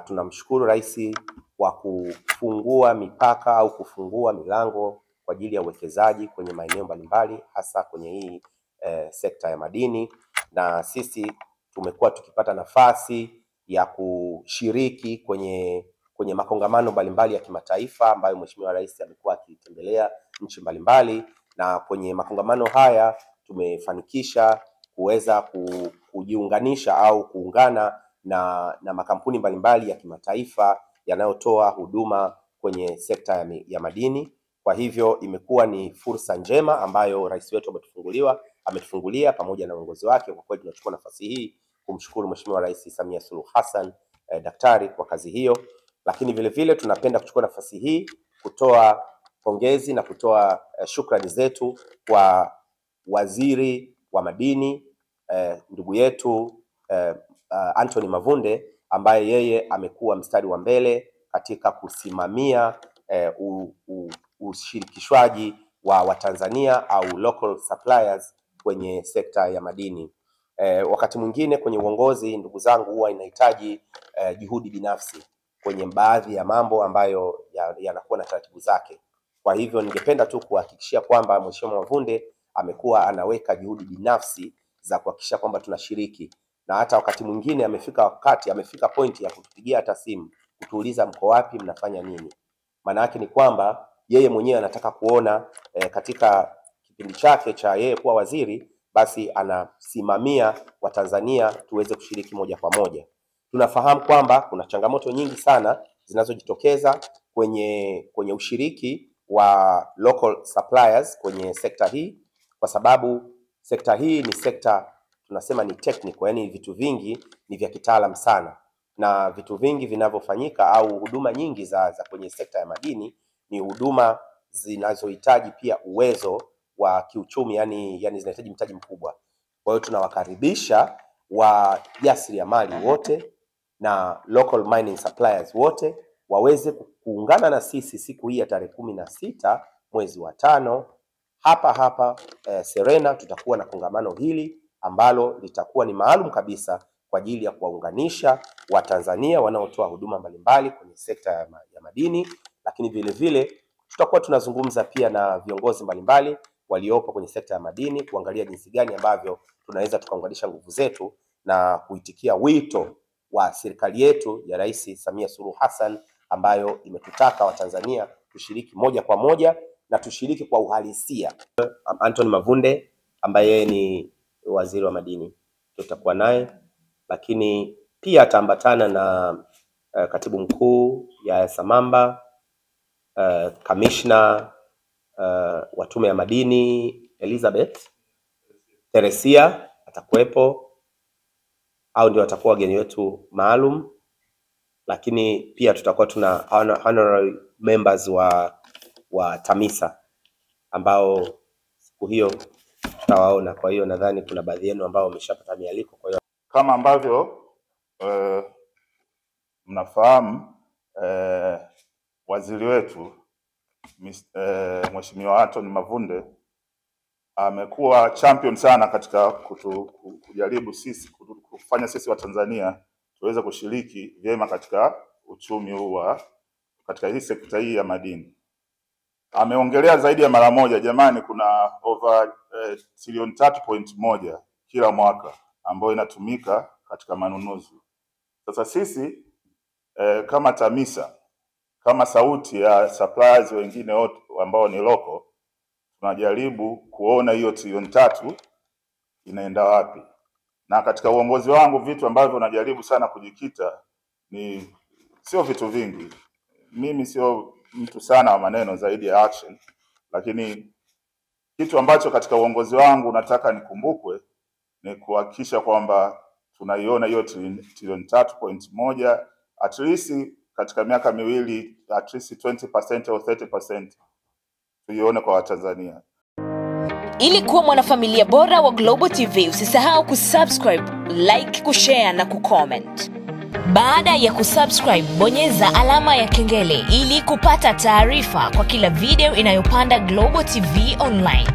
tunamshukuru Rais kwa kufungua mipaka au kufungua milango kwa ajili ya uwekezaji kwenye maeneo mbalimbali, hasa kwenye hii sekta ya madini, na sisi tumekuwa tukipata nafasi ya kushiriki kwenye makongamano mbalimbali ya kimataifa ambayo Mheshimiwa Rais amekuwa akitembelea nchi mbalimbali, na kwenye makongamano haya tumefanikisha kuweza kujiunganisha au kuungana na makampuni mbalimbali ya kimataifa yanayotoa huduma kwenye sekta ya madini. Kwa hivyo imekuwa ni fursa njema ambayo rais wetu ametufungulia pamoja na uongozi wake. Kwa kweli tunachukua nafasi hii kumshukuru Mheshimiwa Rais Samia Suluhu Hassan daktari kwa kazi hiyo, lakini vile vile tunapenda kuchukua nafasi hii kutoa pongezi na kutoa shukrani zetu kwa waziri wa madini ndugu yetu Anthony Mavunde, ambaye yeye amekuwa mstari wa mbele katika kusimamia ushirikishwaji wa Watanzania au local suppliers kwenye sekta ya madini. Wakati mwingine kwenye uongozi, ndugu zangu, huwa inahitaji juhudi binafsi kwenye baadhi ya mambo ambayo yanakuwa na taratibu zake. Kwa hivyo ningependa tu kuhakikishia kwamba Mheshimiwa Mavunde amekuwa anaweka juhudi binafsi za kuhakikisha kwamba tunashiriki, na hata wakati mwingine amefika point ya kutupigia hata simu kutuuliza mko wapi, mnafanya nini. Maana yake ni kwamba yeye mwenyewe anataka kuona katika kipindi chake cha yeye kuwa waziri, basi anasimamia Watanzania tuweze kushiriki moja kwa moja. Tunafahamu kwamba kuna changamoto nyingi sana zinazojitokeza kwenye ushiriki wa local suppliers kwenye sekta hii, kwa sababu sekta hii ni sekta tunasema ni technical, yani vitu vingi ni vya kitaalamu sana, na vitu vingi vinavyofanyika au huduma nyingi za kwenye sekta ya madini ni huduma zinazohitaji pia uwezo wa kiuchumi, yani zinahitaji mtaji mkubwa. Kwa hiyo tunawakaribisha wajasiriamali wote na local mining suppliers wote waweze kuungana na sisi siku hii ya tarehe 16 mwezi wa 5 hapa Serena. Tutakuwa na kongamano hili ambalo litakuwa ni maalum kabisa kwa ajili ya kuwaunganisha Watanzania wanaotoa huduma mbalimbali kwenye sekta ya madini, lakini vile vile tutakuwa tunazungumza pia na viongozi mbalimbali waliopo kwenye sekta ya madini kuangalia jinsi gani ambavyo tunaweza tukaunganisha nguvu zetu na kuitikia wito wa serikali yetu ya Rais Samia Suluhu Hassan ambayo imetutaka Watanzania tushiriki moja kwa moja na tushiriki kwa uhalisia. Anthony Mavunde ambaye ni waziri wa madini tutakuwa naye, lakini pia ataambatana na katibu mkuu Yahya Samamba, kamishna wa tume ya madini Elizabeth Teresia atakuwepo, au ndio watakuwa wageni wetu maalum. Lakini pia tutakuwa tuna honorary members wa TAMISA ambao siku hiyo tutawaona. Kwa hiyo nadhani kuna baadhi yenu ambao wameshapata mialiko. Kwa hiyo kama ambavyo mnafahamu, waziri wetu Mheshimiwa Anthony Mavunde amekuwa champion sana katika kujaribu kufanya sisi wa Tanzania tuweze kushiriki vyema katika uchumi huu katika hii sekta hii ya madini. Ameongelea zaidi ya mara moja, jamani, kuna over trilioni 3.1 kila mwaka ambayo inatumika katika manunuzi. Sasa sisi kama TAMISA, kama sauti ya suppliers wengine wote ambao ni local, tunajaribu kuona hiyo trilioni 3 inaenda wapi. Na katika uongozi wangu vitu ambavyo najaribu sana kujikita ni sio vitu vingi. Mimi sio mtu sana wa maneno, zaidi ya action, lakini kitu ambacho katika uongozi wangu nataka nikumbukwe ni kuhakikisha kwamba tunaiona hiyo trilioni 3.1 at least katika miaka miwili, at least 20% au 30% tuione kwa Watanzania. Ili kuwa mwanafamilia bora wa Global TV, usisahau kusubscribe, like, kushare na kucomment. Baada ya kusubscribe, bonyeza alama ya kengele ili kupata taarifa kwa kila video inayopanda Global TV Online.